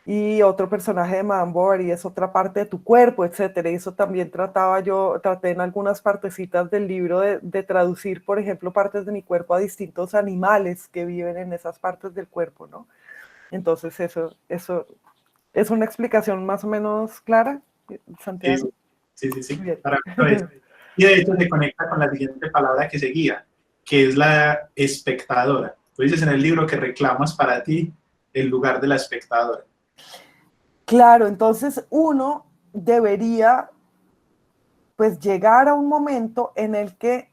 Y otro personaje de Madame Bovary es otra parte de tu cuerpo, etcétera. Y eso también traté en algunas partecitas del libro de traducir, por ejemplo, partes de mi cuerpo a distintos animales que viven en esas partes del cuerpo, ¿no? Entonces eso es una explicación más o menos clara, Sí, Santiago. sí, sí, sí, sí. Bien. Para mí lo es. Y de hecho se conecta con la siguiente palabra que seguía, que es la espectadora. Tú dices en el libro que reclamas para ti el lugar de la espectadora. Claro, entonces uno debería pues llegar a un momento en el que,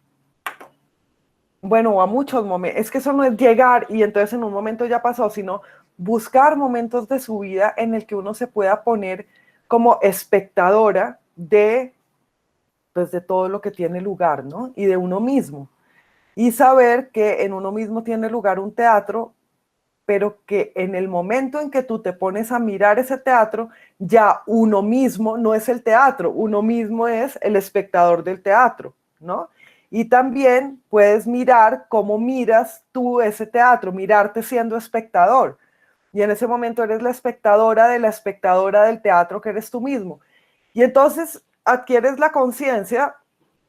bueno, a muchos momentos, es que eso no es llegar y entonces en un momento ya pasó, sino buscar momentos de su vida en el que uno se pueda poner como espectadora pues, de todo lo que tiene lugar, ¿no? Y de uno mismo. Y saber que en uno mismo tiene lugar un teatro, pero que en el momento en que tú te pones a mirar ese teatro, ya uno mismo no es el teatro, uno mismo es el espectador del teatro, ¿no? Y también puedes mirar cómo miras tú ese teatro, mirarte siendo espectador. Y en ese momento eres la espectadora del teatro que eres tú mismo. Y entonces adquieres la conciencia,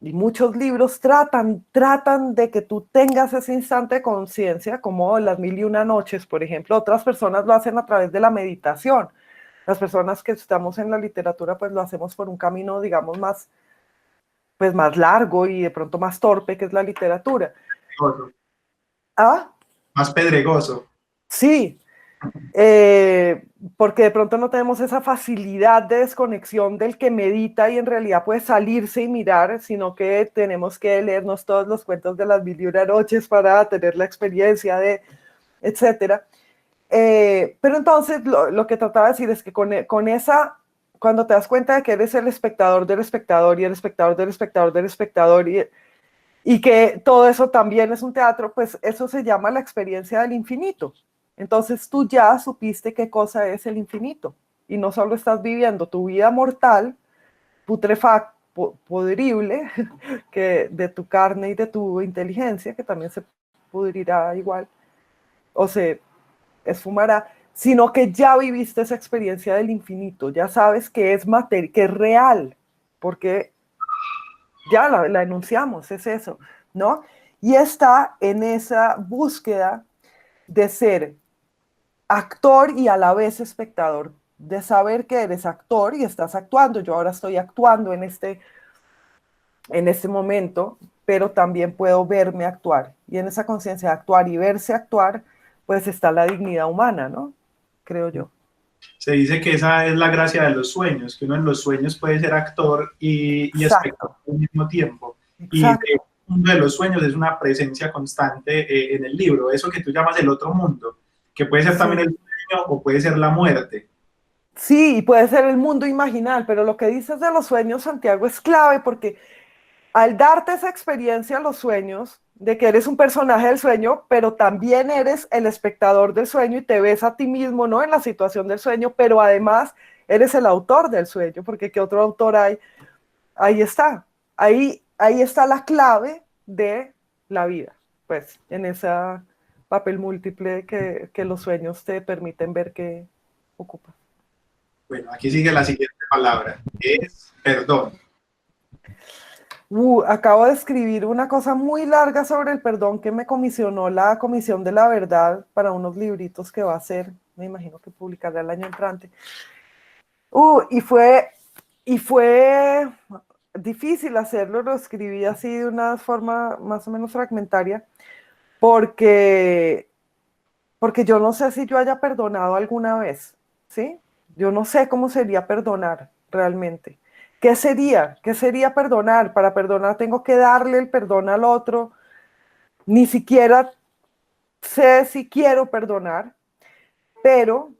y muchos libros tratan de que tú tengas ese instante de conciencia, como Las Mil y Una Noches, por ejemplo. Otras personas lo hacen a través de la meditación. Las personas que estamos en la literatura, pues lo hacemos por un camino, digamos, más, pues más largo y de pronto más torpe, que es la literatura. ¿Ah? Más pedregoso. Sí, porque de pronto no tenemos esa facilidad de desconexión del que medita y en realidad puede salirse y mirar, sino que tenemos que leernos todos los cuentos de Las Mil y Una Noches para tener la experiencia de, etcétera. Pero entonces lo que trataba de decir es que con esa, cuando te das cuenta de que eres el espectador del espectador y el espectador del espectador del espectador y que todo eso también es un teatro, pues eso se llama la experiencia del infinito. Entonces tú ya supiste qué cosa es el infinito y no solo estás viviendo tu vida mortal, putrefacta, podrible, que de tu carne y de tu inteligencia, que también se pudrirá igual o se esfumará, sino que ya viviste esa experiencia del infinito, ya sabes que es materia, que es real, porque ya la enunciamos, es eso, ¿no? Y está en esa búsqueda de ser actor y a la vez espectador, de saber que eres actor y estás actuando. Yo ahora estoy actuando en este momento, pero también puedo verme actuar. Y en esa conciencia de actuar y verse actuar, pues está la dignidad humana, ¿no? Creo yo. Se dice que esa es la gracia de los sueños, que uno en los sueños puede ser actor y espectador Exacto, al mismo tiempo. Y de, exacto. uno de los sueños es una presencia constante en el libro, eso que tú llamas el otro mundo, que puede ser también Sí. el sueño o puede ser la muerte. Sí, y puede ser el mundo imaginal, pero lo que dices de los sueños, Santiago, es clave porque al darte esa experiencia, los sueños, de que eres un personaje del sueño, pero también eres el espectador del sueño y te ves a ti mismo, ¿no? En la situación del sueño, pero además eres el autor del sueño, porque ¿qué otro autor hay? Ahí está. Ahí está la clave de la vida, pues, en ese papel múltiple que los sueños te permiten ver que ocupa. Bueno, aquí sigue la siguiente palabra, es perdón. Acabo de escribir una cosa muy larga sobre el perdón que me comisionó la Comisión de la Verdad para unos libritos que va a hacer, me imagino que publicará el año entrante. Y fue difícil hacerlo, lo escribí así de una forma más o menos fragmentaria, porque, porque yo no sé si yo haya perdonado alguna vez, ¿sí? Yo no sé cómo sería perdonar realmente. ¿Qué sería? ¿Qué sería perdonar? Para perdonar tengo que darle el perdón al otro. Ni siquiera sé si quiero perdonar, pero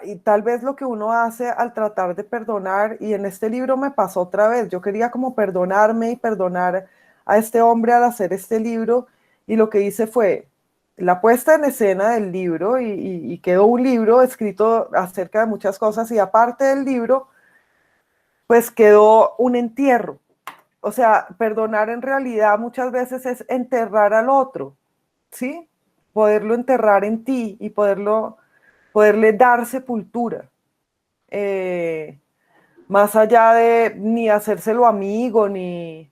y tal vez lo que uno hace al tratar de perdonar, y en este libro me pasó otra vez, yo quería como perdonarme y perdonar a este hombre al hacer este libro, y lo que hice fue la puesta en escena del libro, y quedó un libro escrito acerca de muchas cosas, y aparte del libro, pues quedó un entierro. O sea, perdonar en realidad muchas veces es enterrar al otro, ¿sí? Poderlo enterrar en ti y poderle dar sepultura. Eh, Más allá de ni hacérselo amigo, ni...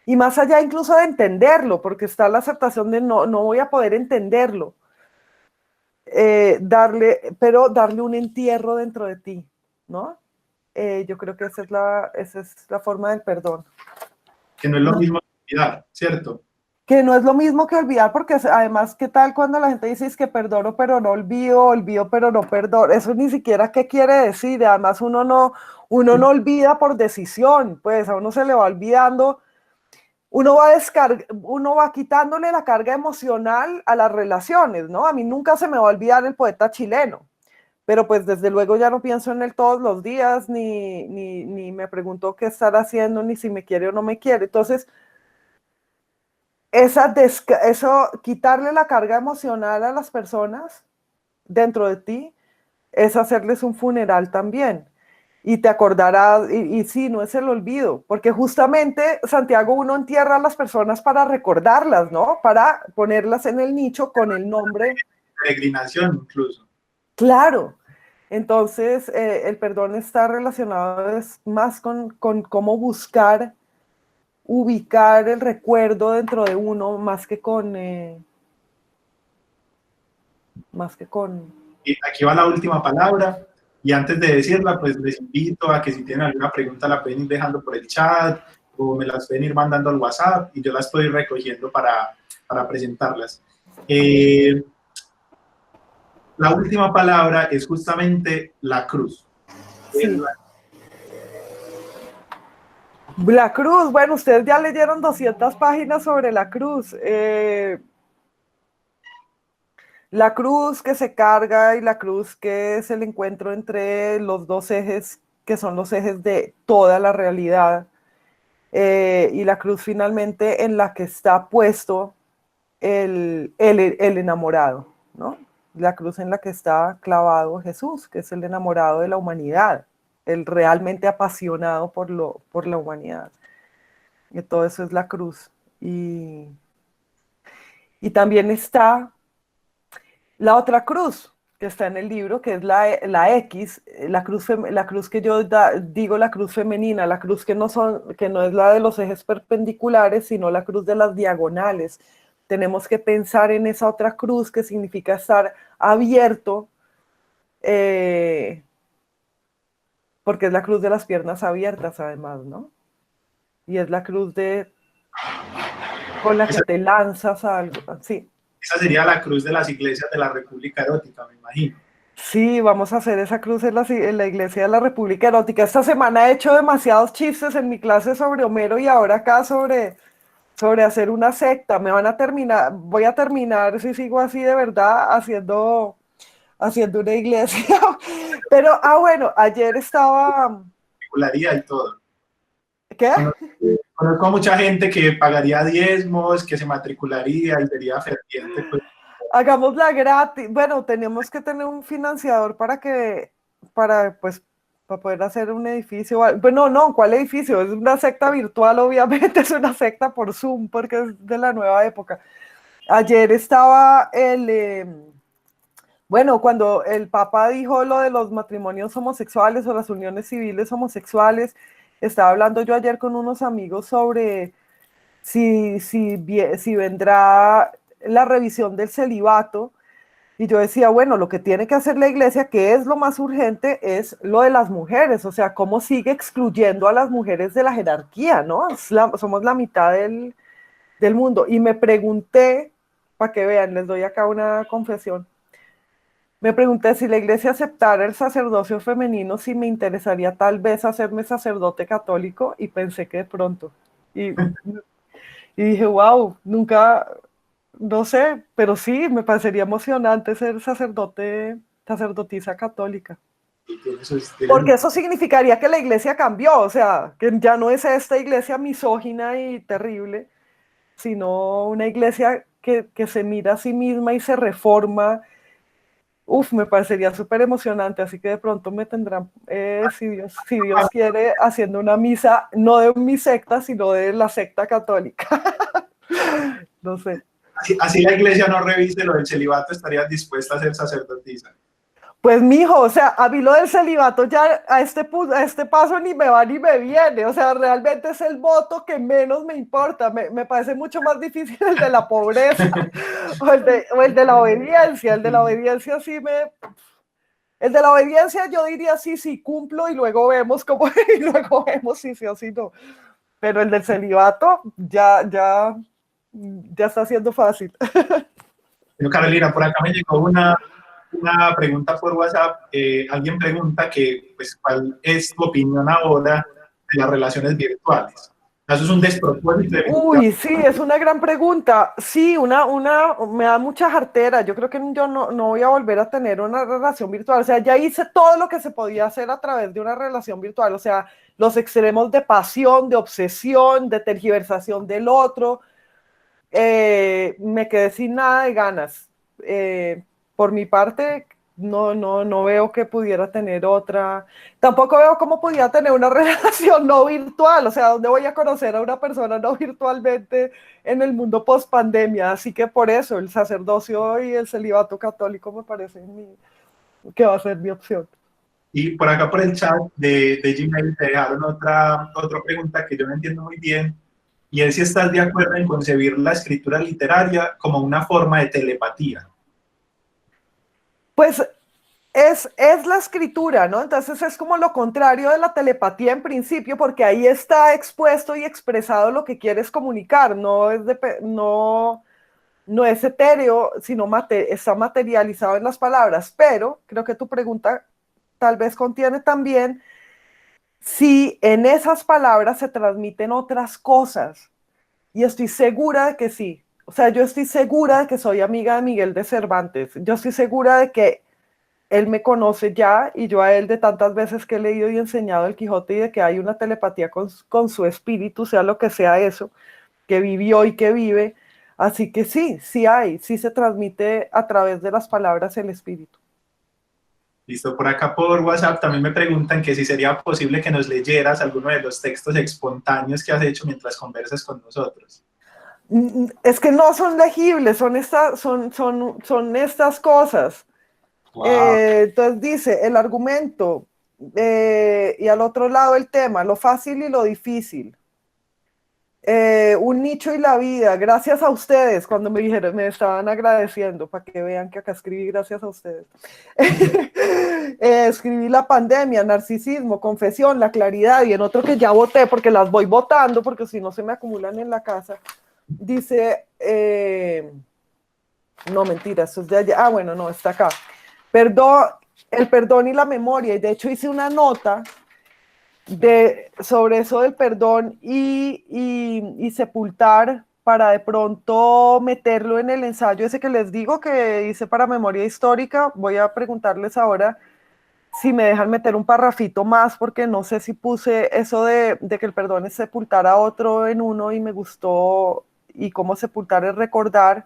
Y más allá incluso de entenderlo, porque está la aceptación de no voy a poder entenderlo. Pero darle un entierro dentro de ti, ¿no? Yo creo que esa es la forma del perdón. Que no es lo No, mismo que olvidar, ¿cierto? que no es lo mismo que olvidar, porque además, ¿qué tal cuando la gente dice es que perdono pero no olvido, olvido pero no perdono? Eso ni siquiera qué quiere decir. Además, uno no olvida por decisión, pues a uno se le va olvidando, uno va quitándole la carga emocional a las relaciones, ¿no? A mí nunca se me va a olvidar el poeta chileno, pero pues desde luego ya no pienso en él todos los días, ni me pregunto qué estar haciendo, ni si me quiere o no me quiere. Entonces, eso, quitarle la carga emocional a las personas dentro de ti, es hacerles un funeral también. y te acordarás, y sí, no es el olvido, porque justamente Santiago uno entierra a las personas para recordarlas, ¿no? Para ponerlas en el nicho con el nombre. Peregrinación incluso. Claro. Entonces, el perdón está relacionado más con cómo buscar, ubicar el recuerdo dentro de uno, más que con... Y aquí va la última palabra. Y antes de decirla, pues les invito a que si tienen alguna pregunta la pueden ir dejando por el chat o me las pueden ir mandando al WhatsApp y yo las estoy recogiendo para presentarlas. La última palabra es justamente la cruz. Sí. La cruz, bueno, ustedes ya leyeron 200 páginas sobre la cruz. La cruz que se carga y la cruz que es el encuentro entre los dos ejes que son los ejes de toda la realidad, y la cruz finalmente en la que está puesto el enamorado, ¿no? La cruz en la que está clavado Jesús, que es el enamorado de la humanidad, el realmente apasionado por la humanidad. Y todo eso es la cruz. Y también está la otra cruz que está en el libro, que es la X, la cruz que yo digo, la cruz femenina, la cruz que no es la de los ejes perpendiculares, sino la cruz de las diagonales. Tenemos que pensar en esa otra cruz que significa estar abierto, porque es la cruz de las piernas abiertas además, ¿no? Y es la cruz con la que te lanzas a algo, sí. Esa sería la cruz de las iglesias de la República Erótica, me imagino. Sí, vamos a hacer esa cruz en la Iglesia de la República Erótica. Esta semana he hecho demasiados chistes en mi clase sobre Homero y ahora acá sobre hacer una secta. Voy a terminar, si sigo así de verdad, haciendo una iglesia. Pero, bueno, ayer estaba... Y todo. ¿Qué? Conozco a mucha gente que pagaría diezmos, que se matricularía y sería ferviente. Pues. Hagámosla gratis. Bueno, tenemos que tener un financiador pues, para poder hacer un edificio. Bueno, no, ¿cuál edificio? Es una secta virtual, obviamente, es una secta por Zoom, porque es de la nueva época. Ayer estaba bueno, cuando el Papa dijo lo de los matrimonios homosexuales o las uniones civiles homosexuales, estaba hablando yo ayer con unos amigos sobre si vendrá la revisión del celibato. Y yo decía, bueno, lo que tiene que hacer la iglesia, que es lo más urgente, es lo de las mujeres, o sea, cómo sigue excluyendo a las mujeres de la jerarquía, ¿no? Somos la mitad del mundo. Y me pregunté, para que vean, les doy acá una confesión, me pregunté si la iglesia aceptara el sacerdocio femenino, si me interesaría tal vez hacerme sacerdote católico, y pensé que de pronto. Y, y dije, wow, nunca, no sé, pero sí, me parecería emocionante ser sacerdotisa católica. Porque eso significaría que la iglesia cambió, o sea, que ya no es esta iglesia misógina y terrible, sino una iglesia que se mira a sí misma y se reforma. Uf, me parecería súper emocionante, así que de pronto me tendrán, si Dios quiere, haciendo una misa, no de mi secta, sino de la secta católica. No sé. Así la iglesia no revise lo del celibato, estarías dispuesta a ser sacerdotisa. Pues mijo, o sea, a mí lo del celibato ya a este paso ni me va ni me viene, o sea, realmente es el voto que menos me importa, me parece mucho más difícil el de la pobreza o el de la obediencia, el de la obediencia yo diría sí, sí, cumplo y luego vemos cómo, y luego vemos si sí o si no, pero el del celibato ya está siendo fácil. Bueno, Carolina, por acá me llegó una pregunta por WhatsApp. Alguien pregunta que, pues, ¿cuál es tu opinión ahora de las relaciones virtuales? Eso es un despropósito. Uy, sí, es una gran pregunta. Sí, me da mucha jartera. Yo creo que yo no voy a volver a tener una relación virtual. O sea, ya hice todo lo que se podía hacer a través de una relación virtual. O sea, los extremos de pasión, de obsesión, de tergiversación del otro. Me quedé sin nada de ganas. Por mi parte, no veo que pudiera tener otra. Tampoco veo cómo pudiera tener una relación no virtual. O sea, ¿dónde voy a conocer a una persona no virtualmente en el mundo post pandemia? Así que por eso el sacerdocio y el celibato católico me parece que va a ser mi opción. Y por acá por el chat de Gmail te dejaron otra pregunta que yo no entiendo muy bien, y es si estás de acuerdo en concebir la escritura literaria como una forma de telepatía. Pues es la escritura, ¿no? Entonces es como lo contrario de la telepatía en principio, porque ahí está expuesto y expresado lo que quieres comunicar, no es etéreo, sino está materializado en las palabras. Pero creo que tu pregunta tal vez contiene también si en esas palabras se transmiten otras cosas. Y estoy segura de que sí. O sea, yo estoy segura de que soy amiga de Miguel de Cervantes. Yo estoy segura de que él me conoce ya y yo a él de tantas veces que he leído y enseñado el Quijote y de que hay una telepatía con su espíritu, sea lo que sea eso, que vivió y que vive. Así que sí, sí se transmite a través de las palabras el espíritu. Listo, por acá por WhatsApp también me preguntan que si sería posible que nos leyeras alguno de los textos espontáneos que has hecho mientras conversas con nosotros. Es que no son legibles, son estas cosas. Wow. Entonces dice el argumento y al otro lado el tema, lo fácil y lo difícil. Un nicho y la vida, gracias a ustedes, cuando me dijeron, me estaban agradeciendo, para que vean que acá escribí gracias a ustedes. Escribí la pandemia, narcisismo, confesión, la claridad, y en otro que ya voté, porque las voy votando, porque si no se me acumulan en la casa, dice, no, mentira, esto es de allá, bueno, no, está acá. Perdón, el perdón y la memoria, y de hecho hice una nota sobre eso del perdón y sepultar para de pronto meterlo en el ensayo ese que les digo que hice para memoria histórica. Voy a preguntarles ahora si me dejan meter un parrafito más, porque no sé si puse eso de que el perdón es sepultar a otro en uno y me gustó, y cómo sepultar es recordar.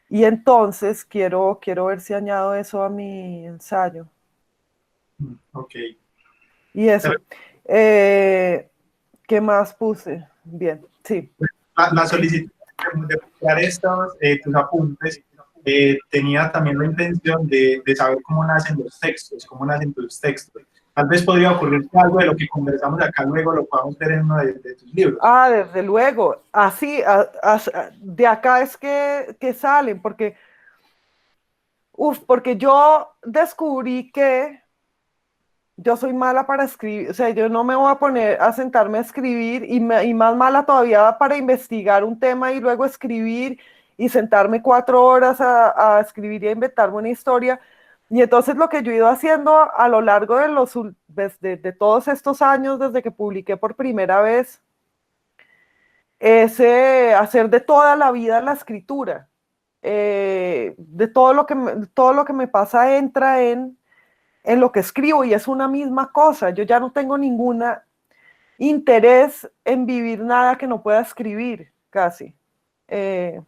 Y entonces quiero ver si añado eso a mi ensayo. Ok. Y eso. Eh, ¿Qué más puse? Bien, sí. La solicitud de buscar estos, tus apuntes, tenía también la intención de saber cómo nacen los textos, cómo nacen tus textos. Tal vez podría ocurrir que algo de lo que conversamos acá luego lo podamos ver en uno de tus libros. Ah, desde luego. Así, de acá es que salen, porque yo descubrí que yo soy mala para escribir, o sea, yo no me voy a poner a sentarme a escribir y más mala todavía para investigar un tema y luego escribir y sentarme 4 horas a escribir y a inventarme una historia. Y entonces lo que yo he ido haciendo a lo largo de todos estos años, desde que publiqué por primera vez, es hacer de toda la vida la escritura. De todo lo que me pasa entra en lo que escribo y es una misma cosa. Yo ya no tengo ningún interés en vivir nada que no pueda escribir, casi. Eh,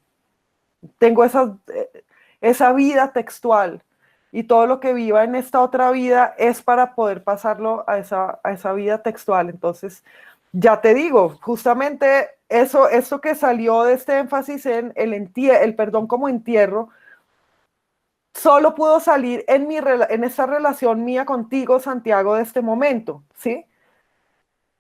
tengo esa vida textual y todo lo que viva en esta otra vida es para poder pasarlo a esa vida textual. Entonces, ya te digo, justamente eso que salió de este énfasis en el perdón como entierro, solo pudo salir en esa relación mía contigo, Santiago, de este momento, ¿sí?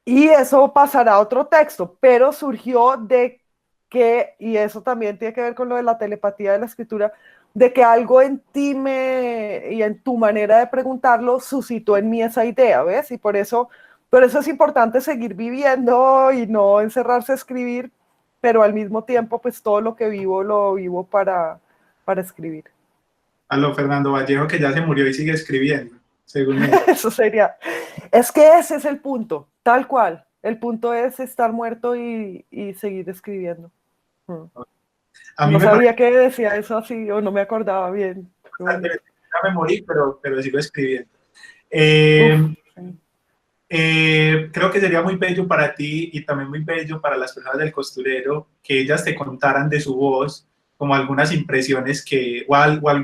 Y eso pasará a otro texto, pero surgió de que, y eso también tiene que ver con lo de la telepatía de la escritura, de que algo en ti y en tu manera de preguntarlo suscitó en mí esa idea, ¿ves? Y por eso es importante seguir viviendo y no encerrarse a escribir, pero al mismo tiempo, pues todo lo que vivo lo vivo para escribir. A lo Fernando Vallejo, que ya se murió y sigue escribiendo, según él. Eso sería. Es que ese es el punto, tal cual. El punto es estar muerto y seguir escribiendo. Mm. A mí No me parece sabía que decía eso así, o no me acordaba bien. Qué bastante, bonito. ya me morí, pero sigo escribiendo. Uf, Eh, sí. Creo que sería muy bello para ti y también muy bello para las personas del costurero que ellas te contaran de su voz como algunas impresiones que,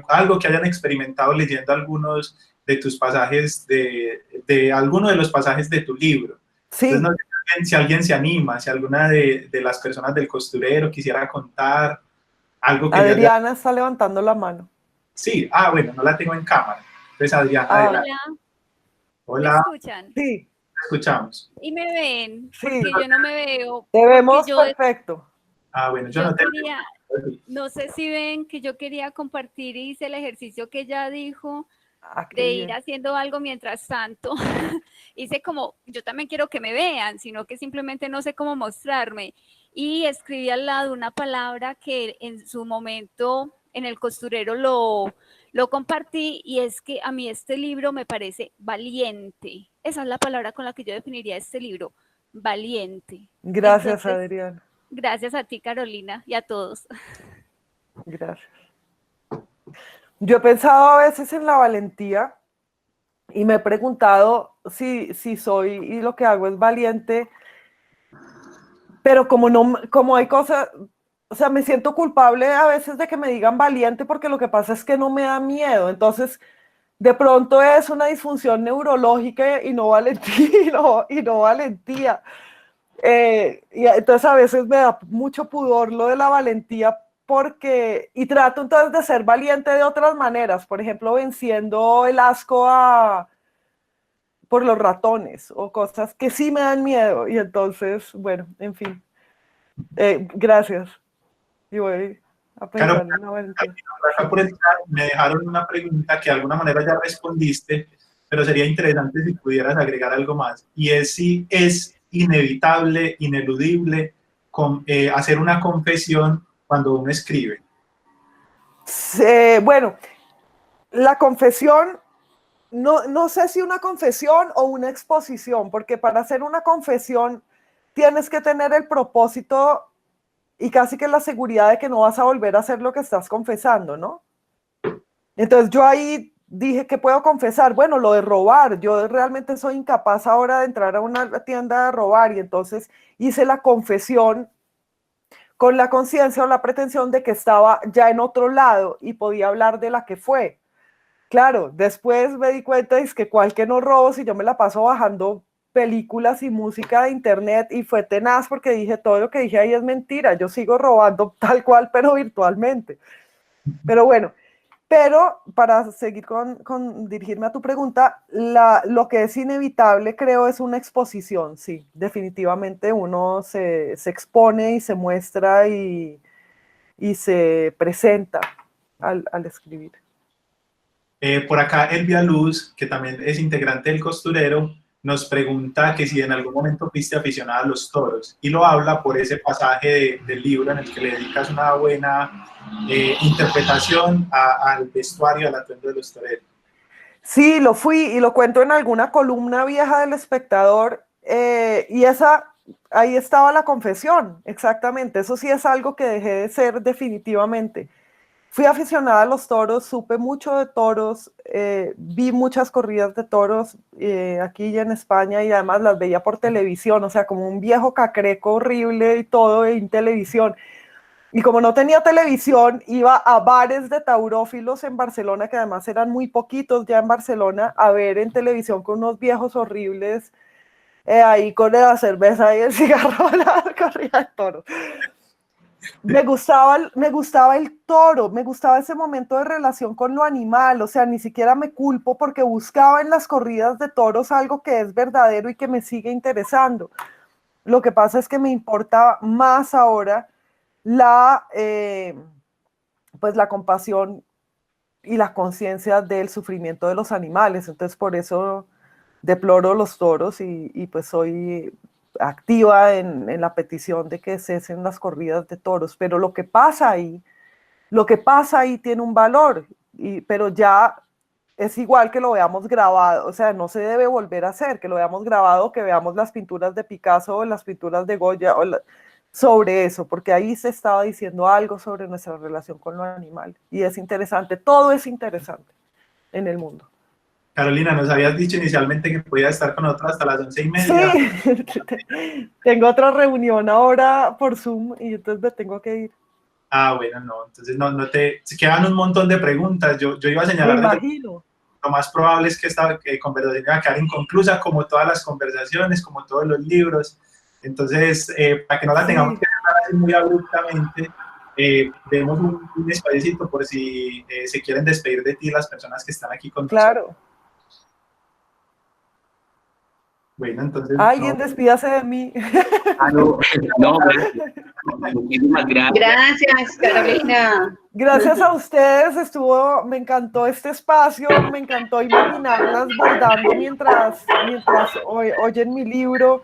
algo que hayan experimentado leyendo algunos de tus pasajes, de alguno de los pasajes de tu libro. Sí. Entonces, no sé si alguien se anima, si alguna de las personas del costurero quisiera contar algo que le haya... Adriana está levantando la mano. Sí, bueno, no la tengo en cámara. Entonces, Adriana, adelante. Hola, ¿me Hola, escuchan? Sí, escuchamos. ¿Y me ven? sí. Porque yo no me veo. Te Porque vemos perfecto. Bueno, yo yo no te... quería, no sé si ven que yo quería compartir y hice el ejercicio que ella dijo Qué de ir bien. haciendo algo mientras tanto. Hice como, yo también quiero que me vean, sino que simplemente no sé cómo mostrarme. Y escribí al lado una palabra que en su momento en el costurero lo compartí, y es que a mí este libro me parece valiente. Esa es la palabra con la que yo definiría este libro, valiente. Gracias, Entonces, Adriana. gracias a ti, Carolina, y a todos. Gracias. Yo he pensado a veces en la valentía y me he preguntado si soy y lo que hago es valiente, pero como hay cosas, o sea, me siento culpable a veces de que me digan valiente porque lo que pasa es que no me da miedo. Entonces, de pronto es una disfunción neurológica y no valentía, y no valentía. Y entonces a veces me da mucho pudor lo de la valentía y trato entonces de ser valiente de otras maneras, por ejemplo, venciendo el asco por los ratones o cosas que sí me dan miedo. Y entonces, bueno, en fin, gracias. Y voy a Claro, pensar en la valentía. acá por el chat me dejaron una pregunta que de alguna manera ya respondiste, pero sería interesante si pudieras agregar algo más. Y es si es inevitable, ineludible hacer una confesión cuando uno escribe. Bueno, la confesión, no sé si una confesión o una exposición, porque para hacer una confesión tienes que tener el propósito y casi que la seguridad de que no vas a volver a hacer lo que estás confesando, ¿no? Entonces yo ahí dije que puedo confesar, bueno, lo de robar, yo realmente soy incapaz ahora de entrar a una tienda a robar, y entonces hice la confesión con la conciencia o la pretensión de que estaba ya en otro lado y podía hablar de la que fue. Claro, después me di cuenta es que cual que no robo si yo me la paso bajando películas y música de internet, y fue tenaz porque dije todo lo que dije ahí es mentira, yo sigo robando tal cual pero virtualmente. Pero bueno, pero para seguir con dirigirme a tu pregunta, lo que es inevitable creo es una exposición, sí, definitivamente uno se expone y se muestra y se presenta al escribir. Por acá Elvia Luz, que también es integrante del Costurero, nos pregunta que si en algún momento fuiste aficionada a los toros, y lo habla por ese pasaje del libro en el que le dedicas una buena interpretación al vestuario, al atuendo de los toreros. Sí, lo fui y lo cuento en alguna columna vieja del Espectador, y ahí estaba la confesión, exactamente, eso sí es algo que dejé de ser definitivamente. Fui aficionada a los toros, supe mucho de toros, vi muchas corridas de toros aquí y en España, y además las veía por televisión, o sea, como un viejo cacreco horrible y todo en televisión. Y como no tenía televisión, iba a bares de taurófilos en Barcelona, que además eran muy poquitos ya en Barcelona, a ver en televisión con unos viejos horribles, ahí con la cerveza y el cigarro la corrida de toros. Me gustaba el toro, me gustaba ese momento de relación con lo animal, o sea, ni siquiera me culpo porque buscaba en las corridas de toros algo que es verdadero y que me sigue interesando. Lo que pasa es que me importa más ahora pues la compasión y la conciencia del sufrimiento de los animales. Entonces por eso deploro los toros y pues soy activa en la petición de que cesen las corridas de toros. Pero lo que pasa ahí tiene un valor, pero ya es igual que lo veamos grabado, o sea, no se debe volver a hacer, que lo veamos grabado, que veamos las pinturas de Picasso o las pinturas de Goya sobre eso, porque ahí se estaba diciendo algo sobre nuestra relación con lo animal. Y es interesante, todo es interesante en el mundo. Carolina, nos habías dicho inicialmente que podías estar con nosotros hasta las 11:30. Sí, tengo otra reunión ahora por Zoom y entonces me tengo que ir. Ah, bueno, no, entonces no te, se quedan un montón de preguntas. Yo iba a Me señalar imagino. lo más probable es que esta conversación va a quedar inconclusa, como todas las conversaciones, como todos los libros. Entonces, para que no la tengamos que dejar así muy abruptamente, demos un espacito por si se quieren despedir de ti las personas que están aquí con nosotros. Claro. Bueno, entonces... Alguien despídase de mí. No, gracias. Muchísimas gracias. Gracias, Carolina. Gracias a ustedes, me encantó este espacio, me encantó imaginarlas bordando mientras oyen mi libro.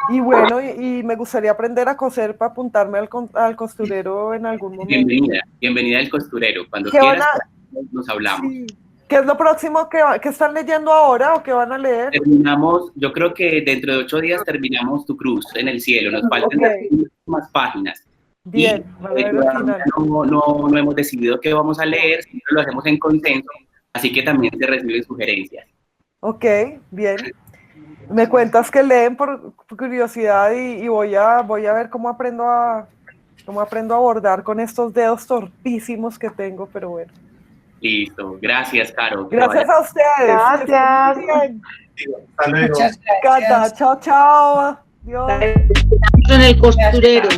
Y bueno, y me gustaría aprender a coser para apuntarme al costurero en algún momento. Bienvenida al costurero. Cuando quieras, nos hablamos. Sí. ¿Qué es lo próximo que están leyendo ahora o que van a leer? Terminamos, yo creo que dentro de 8 días terminamos Tu Cruz en el Cielo. Nos faltan más páginas. Bien, no hemos decidido qué vamos a leer, siempre lo hacemos en consenso, así que también se reciben sugerencias. Ok, bien. Me cuentas que leen por curiosidad y voy a ver cómo aprendo a bordar con estos dedos torpísimos que tengo, pero bueno. Listo, gracias, Caro. Gracias a ustedes. Gracias. Hasta luego. Muchas gracias. Cata, chao, chao. Adiós. En el costurero.